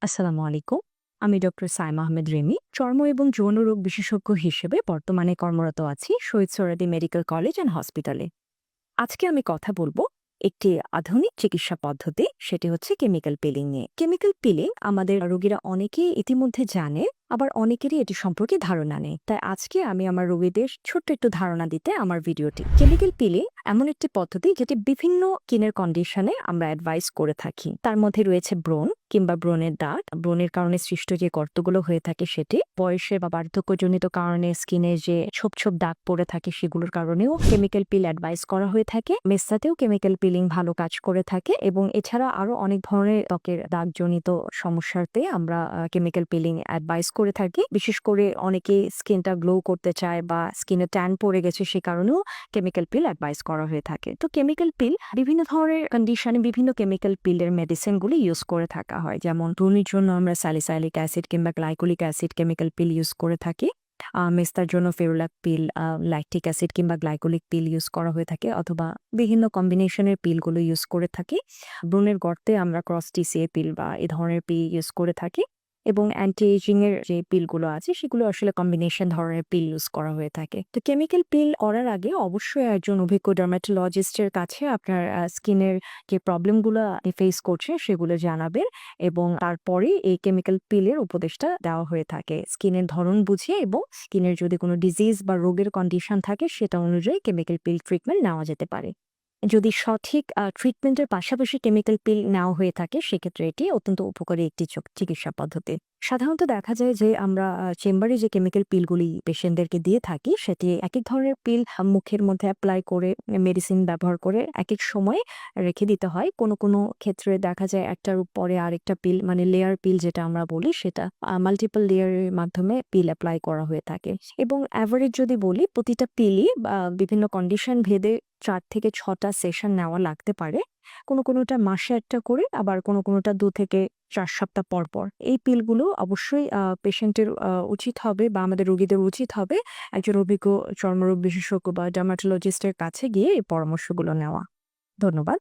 আসসালামু আলাইকুম। আমি ডক্টর সাইমা আহমেদ রিমি, চর্ম এবং যৌন রোগ বিশেষজ্ঞ হিসেবে বর্তমানে কর্মরত আছি Shaheed Suhrawardy medical college and হসপিটালে। আজকে আমি কথা বলবো একটি আধুনিক চিকিৎসা পদ্ধতি, সেটি হচ্ছে কেমিক্যাল পিলিং নিয়ে। কেমিক্যাল পিলিং আমাদের রোগীরা অনেকেই ইতিমধ্যে জানে, আবার অনেকেরই এটি সম্পর্কে ধারণা নেই। তাই আজকে আমি আমার রোগীদের ছোট্ট একটু ধারণা দিতে আমার ভিডিওটি। কেমিক্যাল পিলিং এমন একটি পদ্ধতি যেটি বিভিন্ন স্কিনের কন্ডিশনে আমরা অ্যাডভাইস করে থাকি। তার মধ্যে রয়েছে ব্রণ কিংবা ব্রণের দাগ, ব্রণের কারণে সৃষ্ট যে গর্তগুলো হয়ে থাকে সেটি, বয়সে বা বার্ধক্যজনিত কারণে স্কিনে যে ছোপ ছোপ দাগ পড়ে থাকে সেগুলোর কারণেও কেমিক্যাল পিল অ্যাডভাইস করা হয়ে থাকে। মেস্তাতেও কেমিক্যাল পিলিং ভালো কাজ করে থাকে এবং এছাড়া আরো অনেক ধরনের ত্বকের দাগজনিত সমস্যাতে আমরা কেমিক্যাল পিলিং অ্যাডভাইস করে থাকি। বিশেষ করে অনেকে স্কিনটা গ্লো করতে চায় বা স্কিনে ট্যান পড়ে গেছে, সে কারণেও কেমিক্যাল পিল অ্যাডভাইস করা হয়ে থাকে। তো কেমিক্যাল পিল বিভিন্ন ধরনের কন্ডিশনে বিভিন্ন কেমিক্যাল পিলের মেডিসিনগুলি ইউজ করে থাকা হয়। যেমন ব্রণের জন্য আমরা স্যালিসাইলিক অ্যাসিড কিংবা glycolic acid chemical peel use করে থাকি। মেস্তার জন্য ফেরুলাক পিল, ল্যাকটিক অ্যাসিড কিংবা গ্লাইকোলিক পিল ইউজ করা হয়ে থাকে, অথবা বিভিন্ন কম্বিনেশনের পিলগুলো ইউজ করে থাকি। ব্রণের গর্তে আমরা ক্রস টিসিএ পিল বা এ ধরনের পিল ইউজ করে থাকি। এবং অ্যান্টি এজিং এর যে পিলগুলো আছে সেগুলো আসলে কম্বিনেশন ধরনের পিল ইউজ করা হয়ে থাকে। তো কেমিক্যাল পিল করার আগে অবশ্যই একজন অভিজ্ঞ ডার্মাটোলজিস্টের কাছে আপনার স্কিনের যে প্রবলেমগুলো আপনি ফেস করছে সেগুলো জানাবেন, এবং তারপরে এই কেমিক্যাল পিলের উপদেশটা দেওয়া হয়ে থাকে স্কিনের ধরন বুঝিয়ে, এবং স্কিনের যদি কোনো ডিজিজ বা রোগের কন্ডিশন থাকে সেটা অনুযায়ী কেমিক্যাল পিল ট্রিটমেন্ট নেওয়া যেতে পারে। যদি সঠিক ট্রিটমেন্টের পাশাপাশি কেমিক্যাল পিল নেওয়া হয়ে থাকে সেক্ষেত্রে এটি অত্যন্ত উপকারী একটি চিকিৎসা পদ্ধতি। সাধারণত দেখা যায় যে আমরা চেম্বারে যে কেমিক্যাল পিলগুলি পেশেন্টদেরকে দিয়ে থাকি সেটি একেক ধরনের পিল মুখের মধ্যে অ্যাপ্লাই করে মেডিসিন ব্যবহার করে একেক সময় রেখে দিতে হয়। কোনো কোনো ক্ষেত্রে দেখা যায় একটার উপরে আরেকটা পিল, মানে লেয়ার পিল যেটা আমরা বলি, সেটা মাল্টিপল লেয়ারের মাধ্যমে পিল অ্যাপ্লাই করা হয়ে থাকে। এবং অ্যাভারেজ যদি বলি, প্রতিটা পিলই বিভিন্ন কন্ডিশন ভেদে ৪ থেকে ৬টা সেশন নেওয়া লাগতে পারে। কোনোটা মাসে ১ টা করে, আবার কোনোটা ২ থেকে ৪ সপ্তাহ পর, পর। এই পিলগুলো অবশ্যই পেশেন্টের উচিত হবে বা আমাদের রোগীদের উচিত হবে একজন অভিজ্ঞ চর্মরোগ বিশেষজ্ঞ বা ডার্মাটোলজিস্টের কাছে গিয়ে এই পরামর্শগুলো নেওয়া। ধন্যবাদ।